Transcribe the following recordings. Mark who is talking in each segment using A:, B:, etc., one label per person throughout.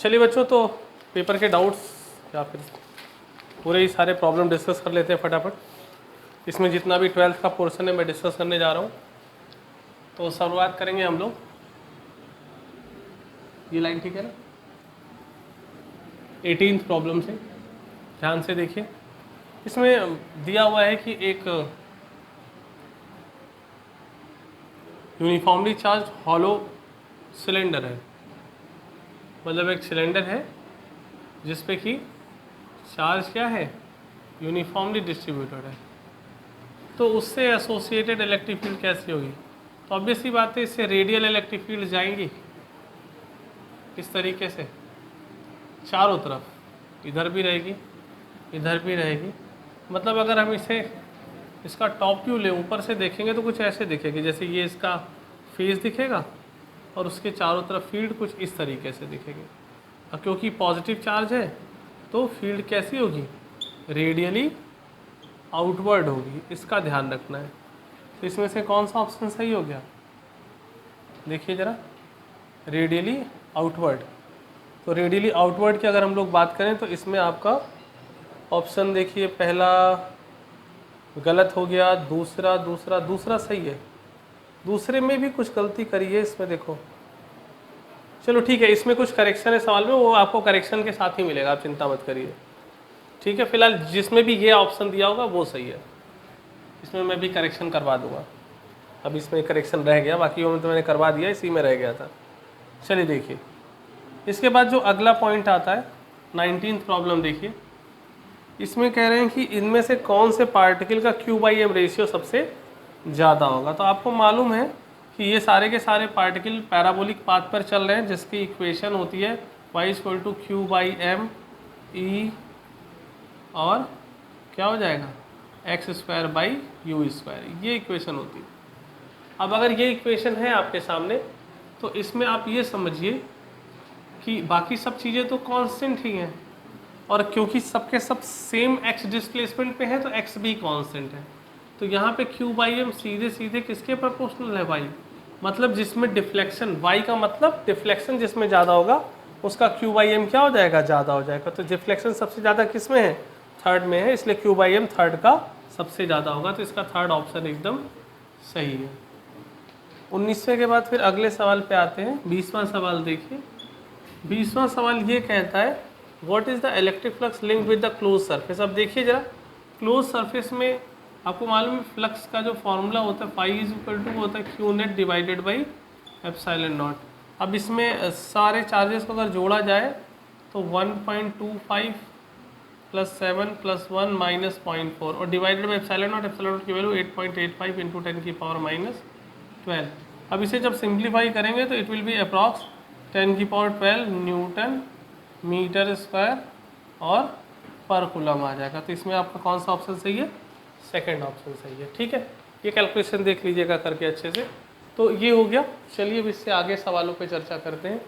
A: चलिए बच्चों, तो पेपर के डाउट्स या फिर पूरे ही सारे प्रॉब्लम डिस्कस कर लेते हैं फटाफट। इसमें जितना भी 12th का पोर्शन है मैं डिस्कस करने जा रहा हूँ। तो शुरुआत करेंगे हम लोग, ये लाइन ठीक है ना, 18th प्रॉब्लम से। ध्यान से देखिए, इसमें दिया हुआ है कि एक यूनिफॉर्मली चार्ज हॉलो सिलेंडर है, मतलब एक सिलेंडर है जिसपे कि चार्ज क्या है, यूनिफॉर्मली डिस्ट्रीब्यूटेड है। तो उससे एसोसिएटेड इलेक्ट्रिक फील्ड कैसी होगी? तो ऑब्वियस सी बात है, इससे रेडियल इलेक्ट्रिक फील्ड जाएंगी इस तरीके से चारों तरफ, इधर भी रहेगी इधर भी रहेगी। मतलब अगर हम इसका टॉप व्यू ले, ऊपर से देखेंगे तो कुछ ऐसे दिखेगी, जैसे ये इसका फेस दिखेगा और उसके चारों तरफ फील्ड कुछ इस तरीके से दिखेगी। और क्योंकि पॉजिटिव चार्ज है तो फील्ड कैसी होगी, रेडियली आउटवर्ड होगी, इसका ध्यान रखना है। तो इसमें से कौन सा ऑप्शन सही हो गया, देखिए ज़रा, रेडियली आउटवर्ड। तो रेडियली आउटवर्ड की अगर हम लोग बात करें तो इसमें आपका ऑप्शन देखिए, पहला गलत हो गया, दूसरा सही है। दूसरे में भी कुछ गलती करी है इसमें, देखो। चलो ठीक है, इसमें कुछ करेक्शन है सवाल में, वो आपको करेक्शन के साथ ही मिलेगा, आप चिंता मत करिए। ठीक है, फिलहाल जिसमें भी ये ऑप्शन दिया होगा वो सही है। इसमें मैं भी करेक्शन करवा दूंगा, अब इसमें करेक्शन रह गया, बाकी वो तो मैंने करवा दिया, इसी में रह गया था। चलिए देखिए, इसके बाद जो अगला पॉइंट आता है 19th प्रॉब्लम देखिए। इसमें कह रहे हैं कि इनमें से कौन से पार्टिकल का Q/M रेशियो सबसे ज़्यादा होगा। तो आपको मालूम है कि ये सारे के सारे पार्टिकल पैराबोलिक पाथ पर चल रहे हैं, जिसकी इक्वेशन होती है y = Q/M E और क्या हो जाएगा, x²/u², ये इक्वेशन होती है। अब अगर ये इक्वेशन है आपके सामने तो इसमें आप ये समझिए कि बाकी सब चीज़ें तो कांस्टेंट ही हैं, और क्योंकि सबके सब सेम x डिस्प्लेसमेंट पे है तो x भी कांस्टेंट है। तो यहाँ पे Q/M सीधे सीधे किसके प्रोपोर्शनल है, y, मतलब जिसमें डिफ्लेक्शन, y का मतलब डिफ्लेक्शन जिसमें ज़्यादा होगा उसका Q/M क्या हो जाएगा, ज़्यादा हो जाएगा। तो डिफ्लेक्शन सबसे ज़्यादा किस में है, थर्ड में है, इसलिए Q/M थर्ड का सबसे ज़्यादा होगा। तो इसका थर्ड ऑप्शन एकदम सही है। 19वें के बाद फिर अगले सवाल पे आते हैं, 20वां सवाल देखिए। 20वां सवाल ये कहता है what is the electric flux link with the close surface. अब देखिए जरा, क्लोज सरफेस में आपको मालूम है फ्लक्स का जो फॉर्मूला होता है φ होता है Q नेट डिवाइडेड बाई ε0। अब इसमें सारे चार्जेस को अगर जोड़ा जाए तो 1.25 + 7 + 1 - 0.4 और डिवाइडेड बाई ε0 की वैल्यू 8.85 × 10⁻12। अब इसे जब सिंप्लीफाई करेंगे तो it will be approx 10⁻12 newton metre square और पर कूलम आ जाएगा। तो इसमें आपका कौन सा ऑप्शन सही है, सेकंड ऑप्शन सही है। ठीक है, ये कैलकुलेशन देख लीजिएगा करके अच्छे से। तो ये हो गया। चलिए अब इससे आगे सवालों पे चर्चा करते हैं।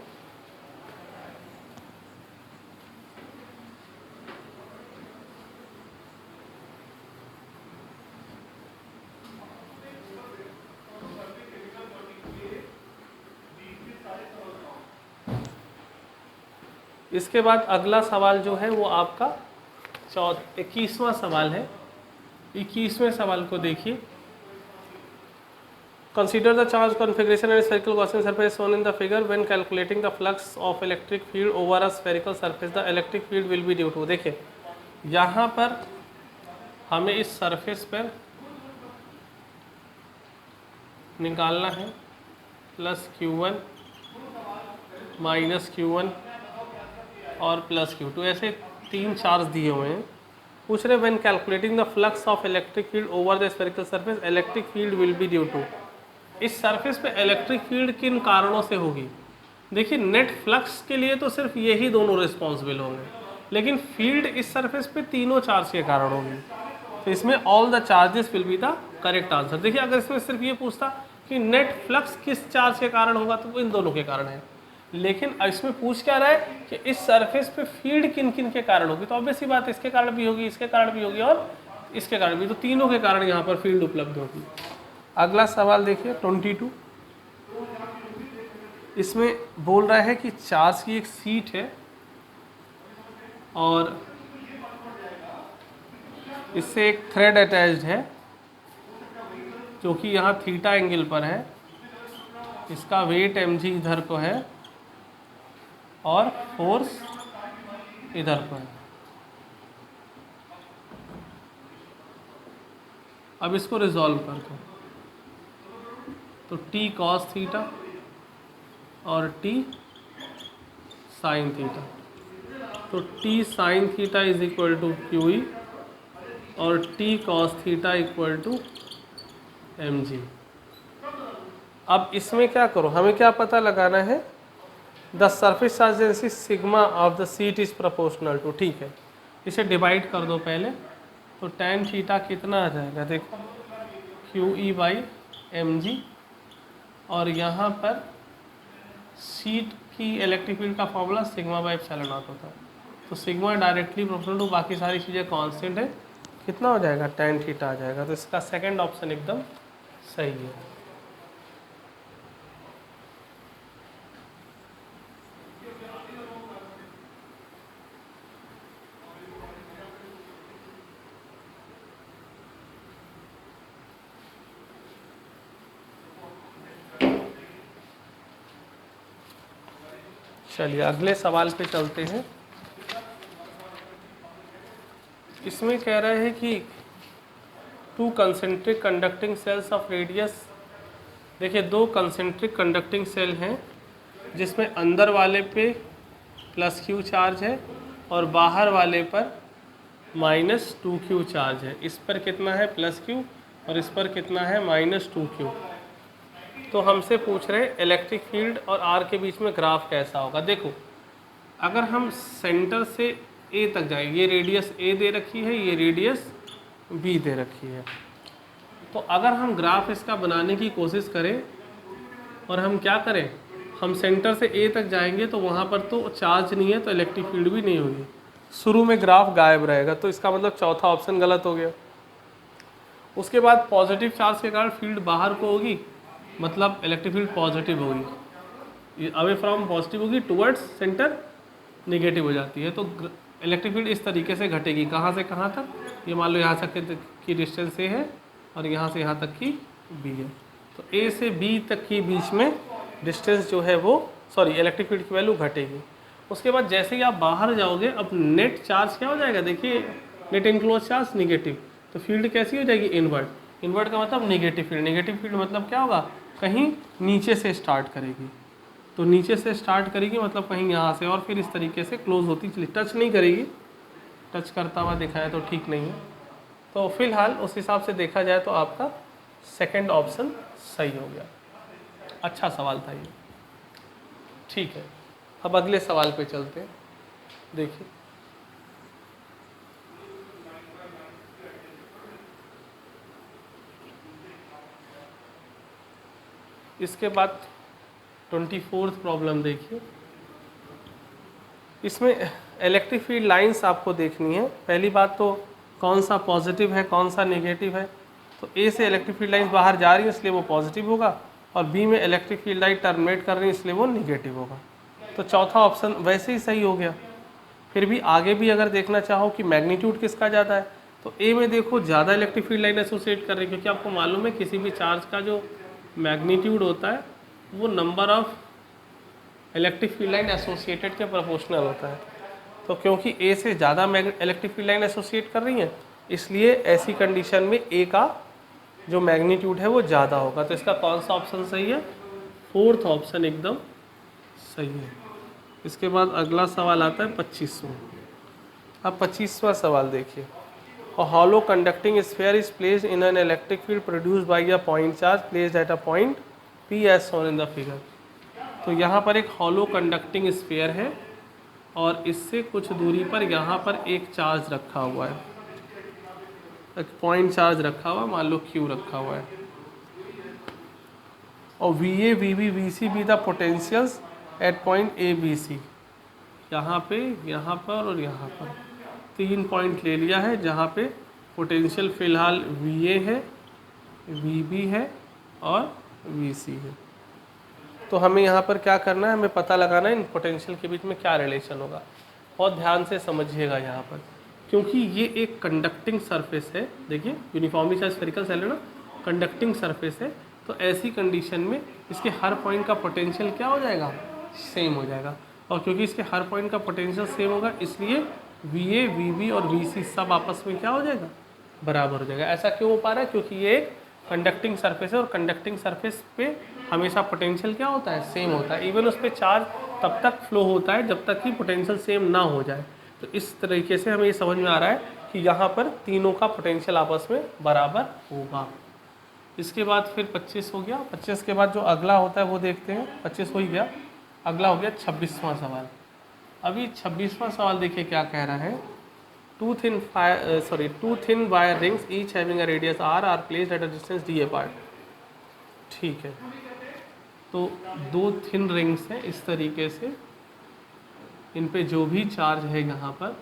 A: इसके बाद अगला सवाल जो है वो आपका 21वां सवाल है। 21वें सवाल को देखिए। Consider the charge configuration and spherical Gaussian surface shown in the figure when calculating the flux of electric field over a spherical surface the electric field will be due to. देखिए यहाँ पर हमें इस सरफेस पर निकालना है +Q1 -Q1 और +Q2, ऐसे तीन चार्ज दिए हुए हैं। पूछ रहे when calculating the flux of electric field over the spherical surface electric field will be due to. इस सरफेस पे इलेक्ट्रिक फील्ड किन कारणों से होगी। देखिए नेट फ्लक्स के लिए तो सिर्फ यही दोनों रिस्पॉन्सिबल होंगे, लेकिन फील्ड इस सरफेस पे तीनों चार्ज के कारण होगी। तो इसमें all the charges will be the correct answer. देखिए अगर इसमें सिर्फ ये पूछता कि नेट फ्लक्स किस चार्ज के कारण होगा तो वो इन दोनों के कारण है, लेकिन इसमें पूछ क्या रहा है कि इस सरफेस पे फील्ड किन किन के कारण होगी। तो ऑब्वियस सी बात, इसके कारण भी होगी, इसके कारण भी होगी और इसके कारण भी, तो तीनों के कारण यहाँ पर फील्ड उपलब्ध होगी। अगला सवाल देखिए 22। इसमें बोल रहा है कि चार्ज की एक सीट है और इससे एक थ्रेड अटैच्ड है जो कि यहाँ थीटा एंगल पर है, इसका वेट mg इधर को है और फोर्स इधर को है। अब इसको रिजॉल्व कर दो, तो t cos थीटा और t sin थीटा, तो t sin theta is equal to Q E और t cos theta equal to mg। अब इसमें क्या करो, हमें क्या पता लगाना है, the surface charge density sigma of the sheet is proportional to, ठीक है, इसे डिवाइड कर दो पहले, तो tan थीटा कितना आ जाएगा, देखो Q E by M G, और यहाँ पर सीट की इलेक्ट्रिक फील्ड का formula sigma by epsilon naught होता है, तो सिग्मा डायरेक्टली प्रोपोर्शनल टू बाकी सारी चीज़ें कांस्टेंट है, कितना हो जाएगा, tan थीटा आ जाएगा। तो इसका सेकंड ऑप्शन एकदम सही है। चलिए अगले सवाल पे चलते हैं। इसमें कह रहे हैं कि two concentric conducting shells of radius, देखिए दो कंसेंट्रिक कंडक्टिंग सेल हैं जिसमें अंदर वाले पे प्लस क्यू चार्ज है और बाहर वाले पर माइनस टू क्यू चार्ज है। इस पर कितना है प्लस क्यू और इस पर कितना है माइनस टू क्यू। तो हमसे पूछ रहे इलेक्ट्रिक फील्ड और आर के बीच में ग्राफ कैसा होगा। देखो अगर हम सेंटर से ए तक जाए, ये रेडियस ए दे रखी है, ये रेडियस बी दे रखी है, तो अगर हम ग्राफ इसका बनाने की कोशिश करें और हम क्या करें, हम सेंटर से ए तक जाएंगे तो वहाँ पर तो चार्ज नहीं है तो इलेक्ट्रिक फील्ड भी नहीं होगी, शुरू में ग्राफ गायब रहेगा, तो इसका मतलब चौथा ऑप्शन गलत हो गया। उसके बाद पॉजिटिव चार्ज के कारण फील्ड बाहर को होगी, मतलब इलेक्ट्रिक फील्ड पॉजिटिव होगी, अवे फ्रॉम पॉजिटिव होगी टुवर्ड्स सेंटर नेगेटिव हो जाती है, तो इलेक्ट्रिक फील्ड इस तरीके से घटेगी, कहाँ से कहाँ तक, ये मान लो यहाँ तक की डिस्टेंस ए है और यहाँ से यहाँ तक की बी है, तो ए से बी तक की बीच में डिस्टेंस जो है वो इलेक्ट्रिक फील्ड की वैल्यू घटेगी। उसके बाद जैसे ही आप बाहर जाओगे, अब नेट चार्ज क्या हो जाएगा, देखिए नेट इनक्लोज चार्ज निगेटिव, तो फील्ड कैसी हो जाएगी इनवर्ट। इनवर्ट का मतलब नेगेटिव फील्ड, नेगेटिव फील्ड मतलब क्या होगा, कहीं नीचे से स्टार्ट करेगी, तो नीचे से स्टार्ट करेगी मतलब कहीं यहाँ से और फिर इस तरीके से क्लोज होती चली, टच नहीं करेगी, टच करता हुआ दिखाया तो ठीक नहीं है। तो फिलहाल उस हिसाब से देखा जाए तो आपका सेकंड ऑप्शन सही हो गया। अच्छा सवाल था ये, ठीक है। अब अगले सवाल पे चलते हैं। देखिए इसके बाद 24th प्रॉब्लम देखिए। इसमें इलेक्ट्रिक फील्ड लाइंस आपको देखनी है। पहली बात तो कौन सा पॉजिटिव है कौन सा नेगेटिव है, तो ए से इलेक्ट्रिक फील्ड लाइंस बाहर जा रही है इसलिए वो पॉजिटिव होगा, और बी में इलेक्ट्रिक फील्ड लाइन टर्मिनेट कर रही है इसलिए वो नेगेटिव होगा। तो चौथा ऑप्शन वैसे ही सही हो गया। फिर भी आगे भी अगर देखना चाहो कि मैग्नीट्यूड किसका ज़्यादा है, तो ए में देखो ज़्यादा इलेक्ट्रिक फील्ड लाइन एसोसिएट कर रही है, क्योंकि आपको मालूम है किसी भी चार्ज का जो मैग्नीट्यूड होता है वो number of electric field line associated के प्रोपोर्शनल होता है। तो क्योंकि ए से ज़्यादा इलेक्ट्रिक फील्ड लाइन एसोसिएट कर रही हैं, इसलिए ऐसी कंडीशन में ए का जो मैग्नीट्यूड है वो ज़्यादा होगा। तो इसका कौन सा ऑप्शन सही है, फोर्थ ऑप्शन एकदम सही है। इसके बाद अगला सवाल आता है 25वां। अब 25वां सवाल देखिए। A hollow conducting sphere is placed in an electric field produced by a point charge placed at a point P as shown in the figure। तो यहाँ पर एक हॉलो कंडक्टिंग स्फीयर है और इससे कुछ दूरी पर यहाँ पर एक चार्ज रखा हुआ है, एक पॉइंट चार्ज रखा हुआ, मान लो Q रखा हुआ है, और VA VB VC भी the potentials at point ABC। यहाँ पर और यहाँ पर 3 पॉइंट ले लिया है जहाँ पे पोटेंशियल फ़िलहाल VA है, VB है और VC है। तो हमें यहाँ पर क्या करना है, हमें पता लगाना है इन पोटेंशियल के बीच में क्या रिलेशन होगा। बहुत ध्यान से समझिएगा यहाँ पर, क्योंकि ये एक कंडक्टिंग सरफेस है। देखिए यूनिफॉर्मली चार्ज स्फेरिकल सेल है ना, कंडक्टिंग सरफेस है, तो ऐसी कंडीशन में इसके हर पॉइंट का पोटेंशियल क्या हो जाएगा, सेम हो जाएगा। और क्योंकि इसके हर पॉइंट का पोटेंशियल सेम होगा, इसलिए VA, VB और VC सब आपस में क्या हो जाएगा, बराबर हो जाएगा। ऐसा क्यों हो पा रहा है, क्योंकि ये एक कंडक्टिंग सरफेस है और कंडक्टिंग सरफेस पे हमेशा पोटेंशियल क्या होता है, सेम होता है। इवन उस पर चार्ज तब तक फ्लो होता है जब तक कि पोटेंशियल सेम ना हो जाए। तो इस तरीके से हमें ये समझ में आ रहा है कि यहाँ पर तीनों का पोटेंशियल आपस में बराबर होगा। इसके बाद फिर 25 हो गया। 25 के बाद जो अगला होता है वो देखते हैं। 25 हो ही गया, अगला हो गया 26वां सवाल। अभी 26वां सवाल देखिए क्या कह रहा है। two thin wire rings each having a radius r are placed at a distance d apart। ठीक है, तो दो थिन रिंग्स हैं इस तरीके से, इन पे जो भी चार्ज है यहाँ पर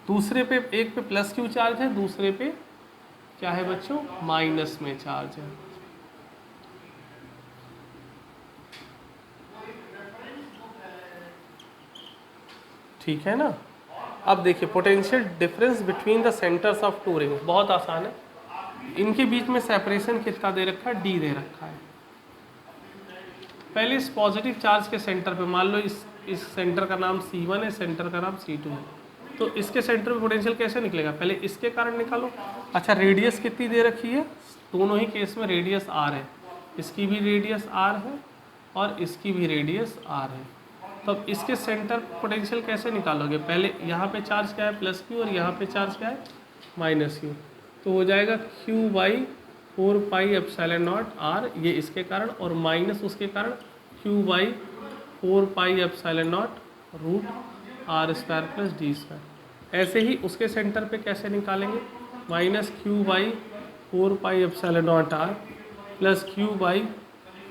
A: दूसरे पे, एक पे प्लस क्यू चार्ज है, दूसरे पे क्या है बच्चों, माइनस में चार्ज है। ठीक है ना। अब देखिए potential difference between the centres of to rings, बहुत आसान है। इनके बीच में सेपरेशन कितना दे रखा है, d दे रखा है। पहले इस पॉजिटिव चार्ज के सेंटर पे, मान लो इस सेंटर का नाम C1 है, सेंटर का नाम C2 है, तो इसके सेंटर पे पोटेंशियल कैसे निकलेगा, पहले इसके कारण निकालो। अच्छा, रेडियस कितनी दे रखी है, दोनों ही केस में रेडियस r है, इसकी भी रेडियस r है और इसकी भी रेडियस r है। तो अब इसके सेंटर पोटेंशियल कैसे निकालोगे, पहले यहाँ पे चार्ज क्या है, प्लस क्यू, और यहाँ पे चार्ज क्या है, माइनस क्यू। तो हो जाएगा Q/4πε0r, ये इसके कारण, और माइनस उसके कारण Q/4πε0√r² + d²। ऐसे ही उसके सेंटर पे कैसे निकालेंगे, -Q/4πε0r +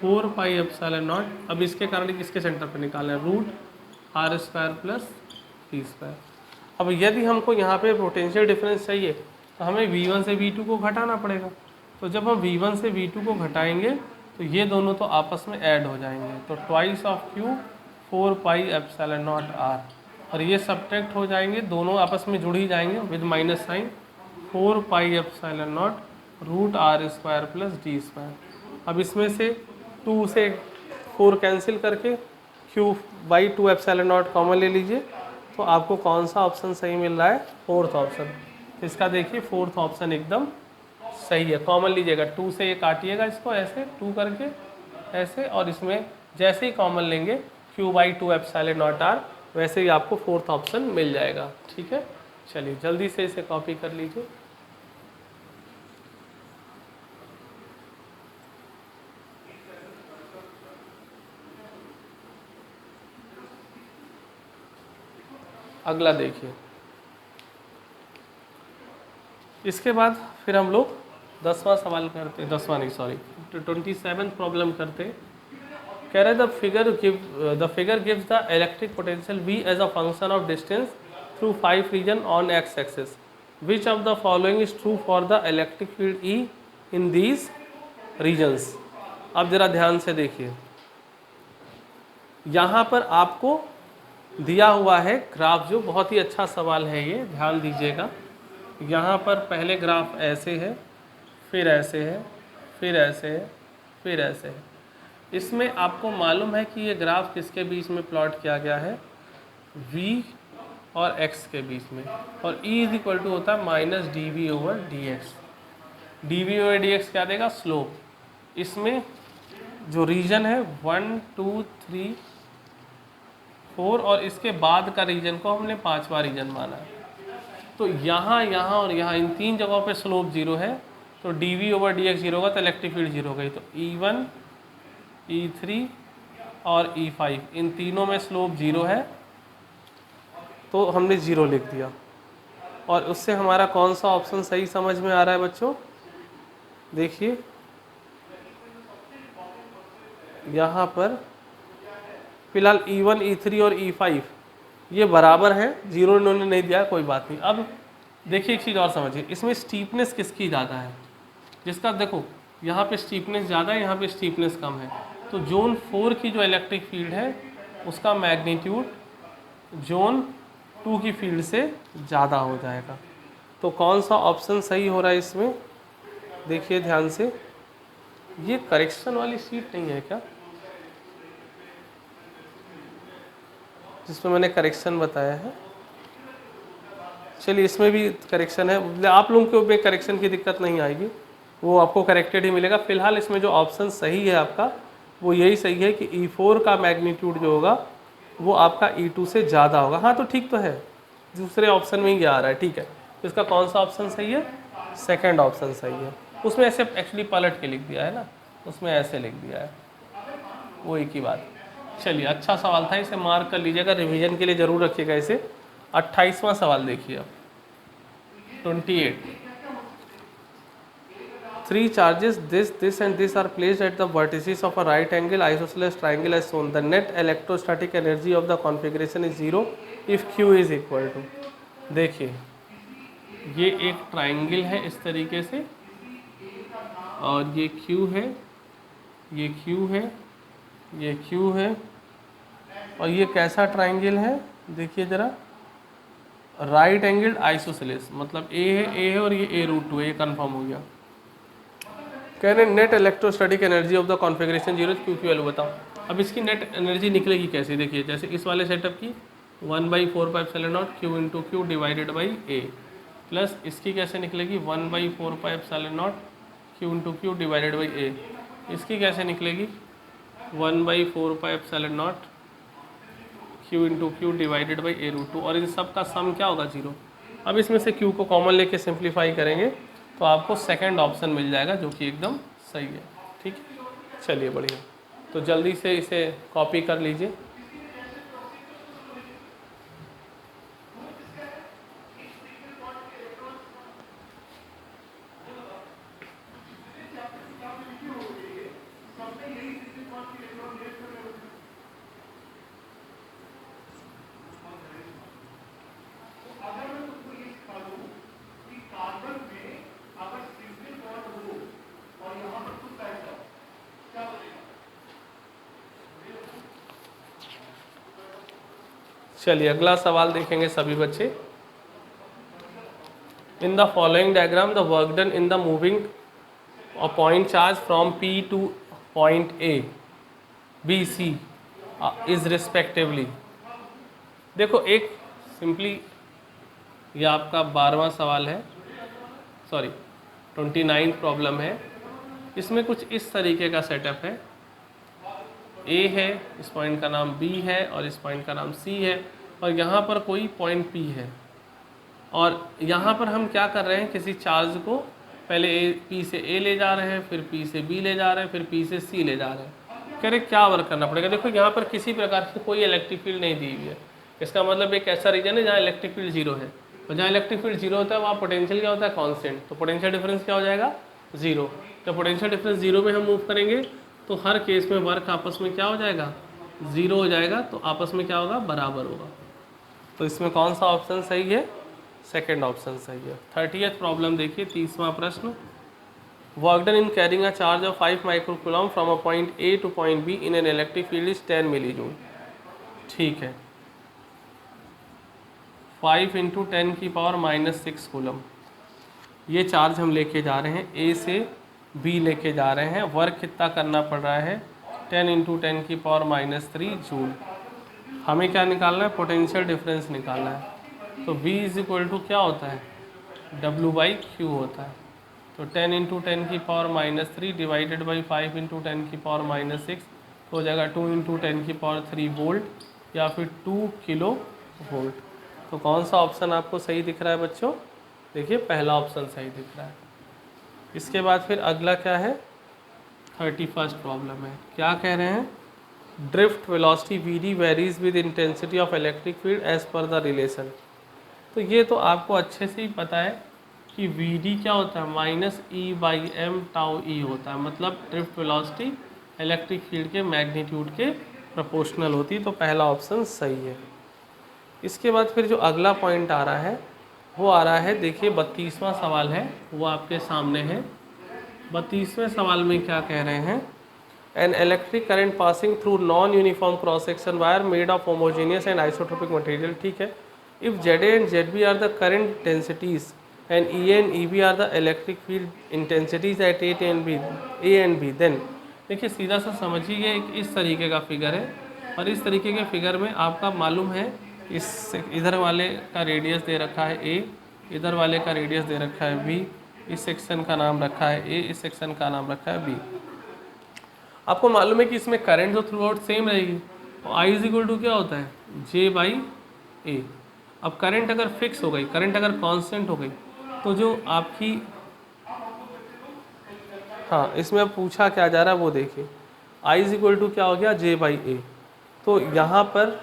A: Q/4πε0, अब इसके कारण इसके सेंटर पे निकालें √r² + d²। अब यदि हमको यहाँ पे पोटेंशियल डिफरेंस चाहिए तो हमें V1 से V2 को घटाना पड़ेगा। तो जब हम V1 से V2 को घटाएंगे तो ये दोनों तो आपस में ऐड हो जाएंगे, तो ट्वाइस ऑफ Q/4πε0r, और ये सब्ट्रैक्ट हो जाएंगे, दोनों आपस में जुड़ ही जाएंगे with minus sign, 4πε0√r² + d²। अब इसमें से 2 से 4 कैंसिल करके Q/2ε0 कॉमन ले लीजिए, तो आपको कौन सा ऑप्शन सही मिल रहा है, फोर्थ ऑप्शन। इसका देखिए फोर्थ ऑप्शन एकदम सही है, कॉमन लीजिएगा, 2 से ये काटिएगा इसको ऐसे 2 करके ऐसे, और इसमें जैसे ही कॉमन लेंगे Q/2ε0r, वैसे ही आपको फोर्थ ऑप्शन मिल जाएगा। ठीक है, चलिए जल्दी से इसे कॉपी कर लीजिए। अगला देखिए, इसके बाद फिर हम लोग 10वां सवाल करते हैं, 27 प्रॉब्लम करते हैं। कह रहे the figure gives the electric potential V as a function of distance through 5 region on x axis. Which of the following is true for the electric field E in these regions. अब जरा ध्यान से देखिए, यहाँ पर आपको दिया हुआ है ग्राफ, जो बहुत ही अच्छा सवाल है ये, ध्यान दीजिएगा। यहाँ पर पहले ग्राफ ऐसे है, फिर ऐसे है, फिर ऐसे है, फिर ऐसे है। इसमें आपको मालूम है कि ये ग्राफ किसके बीच में प्लॉट किया गया है, v और x के बीच में, और E = होता है -dv/dx। dv/dx क्या देगा, स्लोप। इसमें जो रीजन है 1 2 3 4, और इसके बाद का रीजन को हमने 5वां रीजन माना है। तो यहाँ, यहाँ और यहाँ, इन 3 जगहों पे स्लोप 0 है, तो dv/dx 0 होगा, तो इलेक्ट्रिक फील्ड 0 हो गई। तो E1 E3 और E5, इन तीनों में स्लोप 0 है, तो हमने 0 लिख दिया। और उससे हमारा कौन सा ऑप्शन सही समझ में आ रहा है बच्चों, देखिए यहाँ पर फिलहाल E1 E3 और E5 ये बराबर हैं, 0 इन्होंने नहीं दिया, कोई बात नहीं। अब देखिए एक चीज़ और समझिए, इसमें स्टीपनेस किसकी ज़्यादा है, जिसका देखो यहाँ पे स्टीपनेस ज़्यादा है, यहाँ पे स्टीपनेस कम है, तो जोन 4 की जो इलेक्ट्रिक फील्ड है उसका मैग्नीट्यूड जोन 2 की फील्ड से ज़्यादा हो जाएगा। तो कौन सा ऑप्शन सही हो रहा है इसमें, देखिए ध्यान से। ये करेक्शन वाली शीट नहीं है क्या, जिसमें मैंने करेक्शन बताया है? चलिए इसमें भी करेक्शन है, आप लोगों को में करेक्शन की दिक्कत नहीं आएगी, वो आपको करेक्टेड ही मिलेगा। फिलहाल इसमें जो ऑप्शन सही है आपका वो यही सही है कि E4 का मैग्नीट्यूड जो होगा वो आपका E2 से ज़्यादा होगा। हाँ तो ठीक तो है, दूसरे ऑप्शन में ही आ रहा है, ठीक है। तो इसका कौन सा ऑप्शन सही है, सेकंड ऑप्शन सही है। उसमें ऐसे एक्चुअली पलट के लिख दिया है ना, उसमें ऐसे लिख दिया है, वो एक ही बात। चलिए अच्छा सवाल था, इसे मार्क कर लीजिएगा, रिवीजन के लिए ज़रूर रखिएगा इसे। 28वां सवाल देखिए अब, 28। 3 charges this and this are placed at the vertices of a right angle isosceles triangle as shown. The net electrostatic energy of the configuration is 0 if Q is equal to। देखिए ये एक ट्राइंगल है इस तरीके से, और ये Q है, ये Q है, ये Q है, और ये कैसा ट्राइंगल है देखिए ज़रा, राइट एंगल आइसोसेलेस, मतलब ए है और ये A√2 है, ये कन्फर्म हो गया। कह रहे net electrostatic energy of the configuration 0 Q की वैल्यू बताओ। अब इसकी नेट एनर्जी निकलेगी कैसे, देखिए जैसे इस वाले सेटअप की 1/4πε0 Q into Q divided by A, plus इसकी कैसे निकलेगी 1/4πε0 Q into Q divided by A, इसकी कैसे निकलेगी 1/4πε0 Q into Q divided by A√2, और इन सब का सम क्या होगा 0। अब इसमें से Q को कॉमन लेके सिंप्लीफाई करेंगे तो आपको सेकंड ऑप्शन मिल जाएगा जो कि एकदम सही है, ठीक है। चलिए बढ़िया, तो जल्दी से इसे कॉपी कर लीजिए। चलिए अगला सवाल देखेंगे सभी बच्चे। In the following diagram the work done in the moving a point charge from P two point A B C is respectively. देखो एक सिंपली ये आपका 12वां सवाल है, सॉरी 29 प्रॉब्लम है। इसमें कुछ इस तरीके का सेटअप है, A है, इस पॉइंट का नाम B है और इस पॉइंट का नाम C है, और यहाँ पर कोई पॉइंट P है, और यहाँ पर हम क्या कर रहे हैं, किसी चार्ज को पहले P से A ले जा रहे हैं, फिर P से B ले जा रहे हैं, फिर P से C ले जा रहे हैं। कह रहे क्या वर्क करना पड़ेगा। देखो यहाँ पर किसी प्रकार की कोई इलेक्ट्रिक फील्ड नहीं दी हुई है, इसका मतलब एक ऐसा रीजन है जहाँ इलेक्ट्रिक फील्ड 0 है, और जहाँ इलेक्ट्रिक फील्ड 0 होता है वहाँ पोटेंशियल क्या होता है, कॉन्स्टेंट। तो पोटेंशियल डिफरेंस क्या हो जाएगा 0। जब पोटेंशियल डिफरेंस 0 में हम मूव करेंगे तो हर केस में वर्क आपस में क्या हो जाएगा 0 हो जाएगा, तो आपस में क्या होगा बराबर होगा। तो इसमें कौन सा ऑप्शन सही है, सेकंड ऑप्शन सही है। 30th प्रॉब्लम देखिए, 30वां प्रश्न। Work done in carrying a charge of 5 microcoulomb from a point A two point B in an electric field is 10 मिलीजूल। ठीक है, 5 इंटू 10 की पावर -6 कूलम ये चार्ज हम लेके जा रहे हैं, A से B लेके जा रहे हैं। वर्क कितना करना पड़ रहा है 10 इंटू 10 की पावर -3 जूल। हमें क्या निकालना है, पोटेंशियल डिफरेंस निकालना है। तो V इज इक्वल टू क्या होता है W/Q होता है। तो 10 इंटू 10 की पावर -3 डिवाइडेड बाई 5 इंटू 10 की पावर -6 हो जाएगा 2 इंटू 10 की पावर 3 वोल्ट या फिर 2 किलो वोल्ट। तो कौन सा ऑप्शन आपको सही दिख रहा है बच्चों, देखिए पहला ऑप्शन सही दिख रहा है। इसके बाद फिर अगला क्या है, 31st प्रॉब्लम है। क्या कह रहे हैं, drift velocity Vd varies with intensity of electric field as per the relation. तो ये तो आपको अच्छे से ही पता है कि Vd क्या होता है -E/m टाउ E होता है, मतलब ड्रिफ्ट वेलोसिटी इलेक्ट्रिक फील्ड के मैग्नीट्यूड के प्रोपोर्शनल होती है। तो पहला ऑप्शन सही है। इसके बाद फिर जो अगला पॉइंट आ रहा है वो आ रहा है, देखिए 32वां सवाल है, वो आपके सामने है। 32वें सवाल में क्या कह रहे हैं, an electric current passing through non uniform cross section wire made of homogeneous and isotropic material, ठीक है। If Z A and Z B are the current densities and E and E B are the electric field intensities at A and B then, देखिए सीधा सा समझिए, ये एक इस तरीके का फिगर है और इस तरीके के फिगर में आपका मालूम है इस इधर वाले का रेडियस दे रखा है ए, इधर वाले का रेडियस दे रखा है बी, इस सेक्शन का नाम रखा है ए, इस सेक्शन का नाम रखा है बी। आपको मालूम है कि इसमें करंट तो थ्रू आउट सेम रहेगी और आई इज इक्वल टू क्या होता है, जे बाई ए। अब करंट अगर फिक्स हो गई, करंट अगर कांस्टेंट हो गई, तो जो आपकी, हाँ इसमें अब पूछा क्या जा रहा है वो देखिए, आई इज इक्वल टू क्या हो गया, जे बाई ए। तो यहाँ पर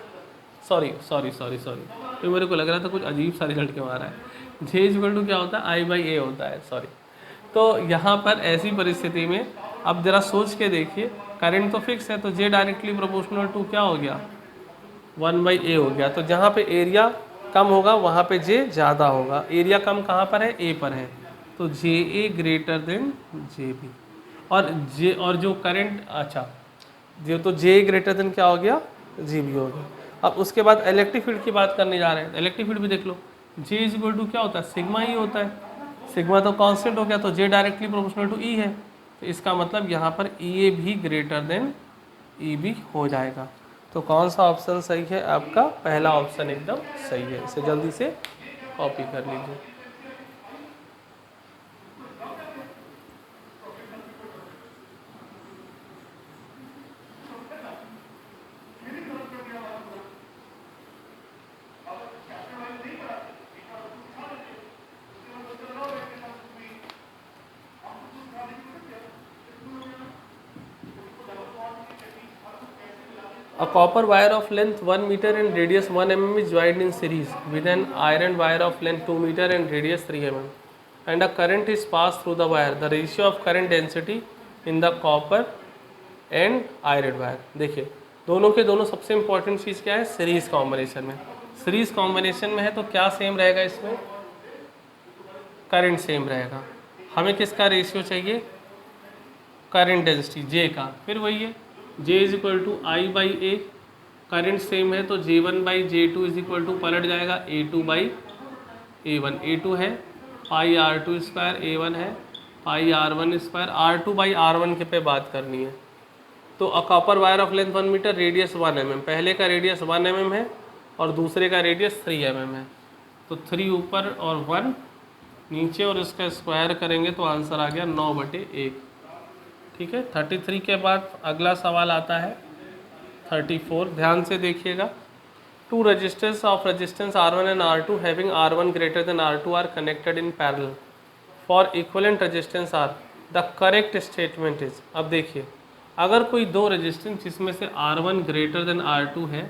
A: सॉरी सॉरी सॉरी सॉरी, तो मेरे को लग रहा था कुछ अजीब सा रिजल्ट क्यों आ रहा है, जे इज इक्वल टू क्या होता है, आई बाई ए होता है, सॉरी। तो यहाँ पर ऐसी परिस्थिति में अब जरा सोच के देखिए, करंट तो फिक्स है तो जे डायरेक्टली प्रोपोर्शनल टू क्या हो गया, 1 बाई ए हो गया। तो जहाँ पे एरिया कम होगा वहाँ पे जे ज़्यादा होगा। एरिया कम कहाँ पर है, ए पर है, तो जे ए ग्रेटर देन जे बी। और जो करंट, अच्छा जो, तो जे ग्रेटर देन क्या हो गया, जी बी हो गया। अब उसके बाद इलेक्ट्रिक फील्ड की बात करने जा रहे हैं, इलेक्ट्रिक फील्ड भी देख लो, जे इज इक्वल टू क्या होता है, सिग्मा ही होता है। सिग्मा तो कांस्टेंट हो गया, तो जे डायरेक्टली प्रोपोर्शनल टू ई है, तो इसका मतलब यहाँ पर ई ए भी ग्रेटर देन ई बी हो जाएगा। तो कौन सा ऑप्शन सही है आपका, पहला ऑप्शन एकदम सही है। इसे जल्दी से कॉपी कर लीजिए। A copper wire of length 1 meter and radius 1 mm is joined in series with an iron wire of length 2 meter and radius 3 mm, and a current is passed through the wire. The ratio of current density in the copper and iron wire. देखिए दोनों के दोनों सबसे important चीज़ क्या है, series combination में। Series combination में है तो क्या सेम रहेगा, इसमें करंट सेम रहेगा। हमें किसका रेशियो चाहिए, करंट डेंसिटी जे का। फिर वही है, J is equal to I by A, current same है तो J one by J two is equal to पलट जाएगा A two by A one. A two है pi R two square, A one है pi R one square. R two by R one के पे बात करनी है। तो a copper wire of length 1 metre, radius 1 mm। पहले का रेडियस 1 mm है और दूसरे का रेडियस 3 mm है, तो 3 ऊपर और 1 नीचे और इसका स्क्वायर करेंगे तो आंसर आ गया 9/1। ठीक है। 33 के बाद अगला सवाल आता है 34। ध्यान से देखिएगा। Two resistance of resistance R1 and R2 having R1 greater than R2 are connected in parallel for equivalent resistance R, the correct statement is. अब देखिए, अगर कोई दो रेजिस्टेंस जिसमें से R1 ग्रेटर देन R2 है,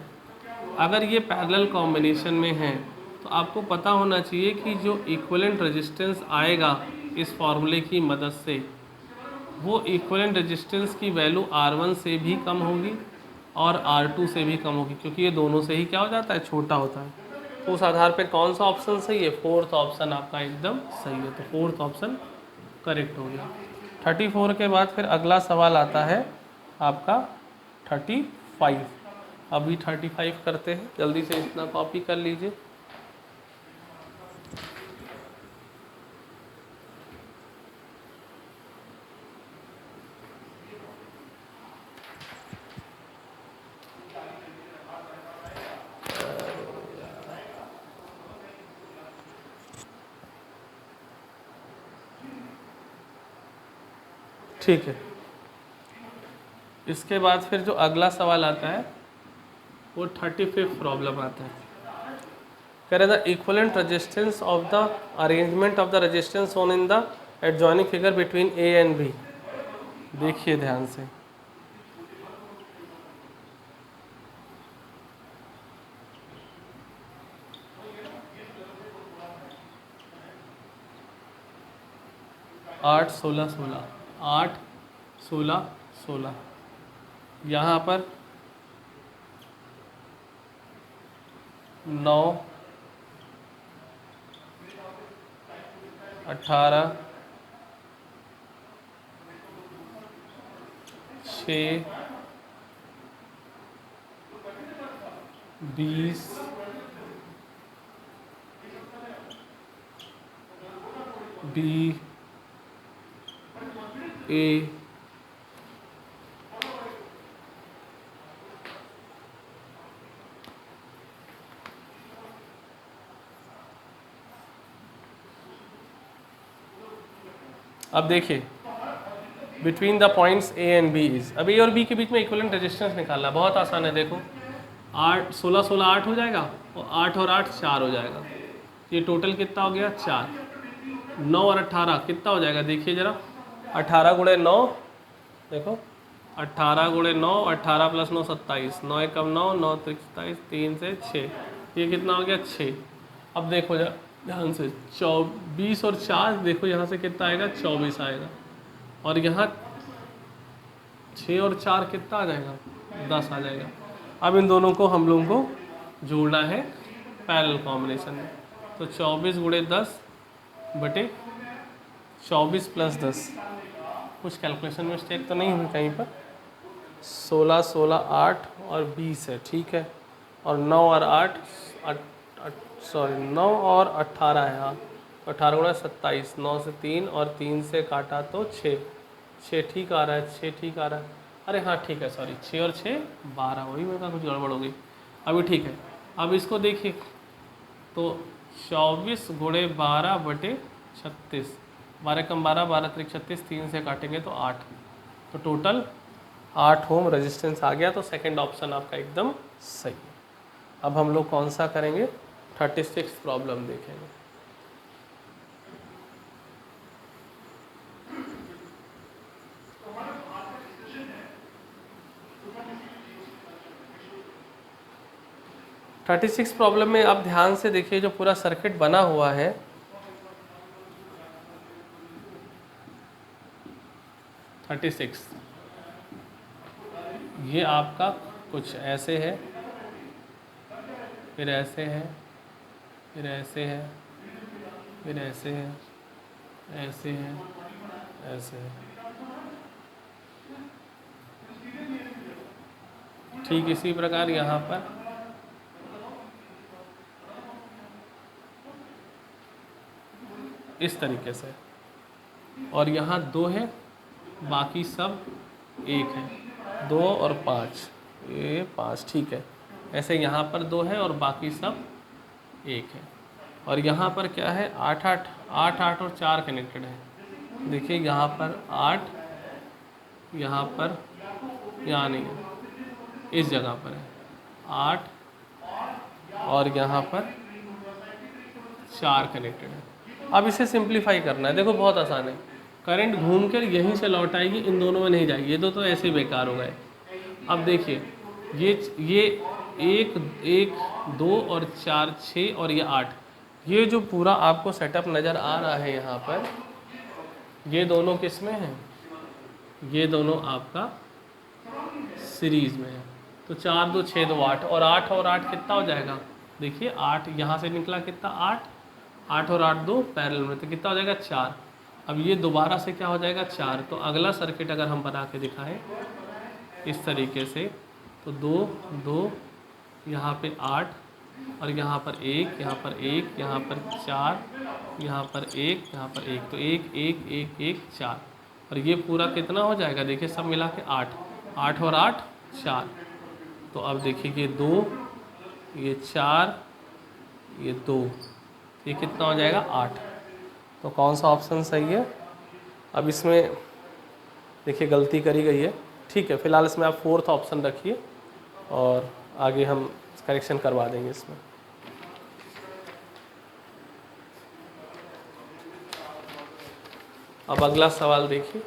A: अगर ये पैरेलल कॉम्बिनेशन में है, तो आपको पता होना चाहिए कि जो इक्विवेलेंट रेजिस्टेंस आएगा इस फॉर्मूले की मदद से, वो इक्विवेलेंट रेजिस्टेंस की वैल्यू R1 से भी कम होगी और R2 से भी कम होगी, क्योंकि ये दोनों से ही क्या हो जाता है, छोटा होता है। तो उस आधार पे कौन सा ऑप्शन सही है, फोर्थ ऑप्शन आपका एकदम सही है। तो फोर्थ ऑप्शन करेक्ट हो गया। 34 के बाद फिर अगला सवाल आता है आपका 35। अभी 35 करते हैं, जल्दी से इतना कॉपी कर लीजिए। ठीक है। इसके बाद फिर जो अगला सवाल आता है वो 35 प्रॉब्लम आता है। कह रहे the equivalent resistance of the arrangement of the resistance on in the adjoining figure between A and B. देखिए ध्यान से, आठ 16 16, 8 16 16, यहाँ पर 9 18 6 20 बी ए अब देखिए between the points A and B is, अब ए और बी के बीच में इक्विवेलेंट रेजिस्टेंस निकालना बहुत आसान है। देखो 8 16 16 8 हो जाएगा और 8 और 8 4 हो जाएगा। ये टोटल कितना हो गया 4। 9 और 18 कितना हो जाएगा देखिए ज़रा, 18 गुणे 9, देखो 18 गुणे 9, 18 प्लस 9 27, 9 एकम 9, 9 त्रिक 27, 3 से 6, ये कितना हो गया 6। अब देखो जरा ध्यान से 24 और 4, देखो यहाँ से कितना आएगा 24 आएगा, और यहाँ 6 और 4 कितना आ जाएगा 10 आ जाएगा। अब इन दोनों को हम लोगों को जोड़ना है पैरेलल कॉम्बिनेशन में, तो 24 गुणे 10 बटे 24 प्लस 10, कुछ कैलकुलेशन मिस्टेक तो नहीं हुई कहीं पर, 16 16 8 और 20 है, ठीक है, और 9 और 8 9 और 18 है, हाँ 18 गुणा 27, 9 से 3 और 3 से काटा तो 6, 6 ठीक आ रहा है, 6 ठीक आ रहा है, अरे हाँ ठीक है सॉरी 6 और 6 12, वही मेरे का कुछ गड़बड़ हो गई, अभी ठीक है। अब इसको देखिए तो 24 गुणे 12 बटे 36, 12 कम 12, 12 त्रिक 36, 3 से काटेंगे तो 8, तो टोटल 8 ओम रेजिस्टेंस आ गया, तो सेकंड ऑप्शन आपका एकदम सही है। अब हम लोग कौन सा करेंगे, 36 प्रॉब्लम देखेंगे। थर्टी सिक्स प्रॉब्लम में आप ध्यान से देखिए, जो पूरा सर्किट बना हुआ है थर्टी सिक्स, ये आपका कुछ ऐसे है, फिर ऐसे है, फिर ऐसे है, फिर ऐसे है, ऐसे है, ऐसे है, ठीक इसी प्रकार यहाँ पर इस तरीके से, और यहाँ 2 है, बाकी सब 1 है, 2 और 5, ये 5 ठीक है, ऐसे यहाँ पर 2 है और बाकी सब 1 है, और यहाँ पर क्या है 8 8 8 8 और 4 कनेक्टेड है, देखिए यहाँ पर 8, यहाँ पर, यहाँ नहीं है, इस जगह पर है 8 और यहाँ पर 4 कनेक्टेड है। अब इसे सिंप्लीफाई करना है, देखो बहुत आसान है, करंट घूम कर यहीं से लौट आएगी, इन दोनों में नहीं जाएगी, ये तो ऐसे ही बेकार हो गए। अब देखिए ये 1 1 2 और 4 6 और ये 8, ये जो पूरा आपको सेटअप नज़र आ रहा है यहाँ पर, ये दोनों किस में हैं, ये दोनों आपका सीरीज़ में है, तो 4 2 6 2 8, और 8 और 8 कितना हो जाएगा, देखिए 8 यहाँ से निकला कितना 8, 8 और 8 2 पैरेलल में, तो कितना हो जाएगा 4। अब ये दोबारा से क्या हो जाएगा 4, तो अगला सर्किट अगर हम बना के दिखाएं इस तरीके से, तो 2 2 यहाँ पे 8 और यहाँ पर 1, यहाँ पर 1, यहाँ पर 4, यहाँ पर 1, यहाँ पर 1, तो 1 1 1 1 4, और ये पूरा कितना हो जाएगा देखिए सब मिला के 8 8 और 8 4, तो अब देखिए ये 2 ये 4 ये 2, ये कितना हो जाएगा 8, तो कौन सा ऑप्शन सही है। अब इसमें देखिए गलती करी गई है, ठीक है, फिलहाल इसमें आप 4th ऑप्शन रखिए और आगे हम करेक्शन करवा देंगे इसमें। अब अगला सवाल देखिए,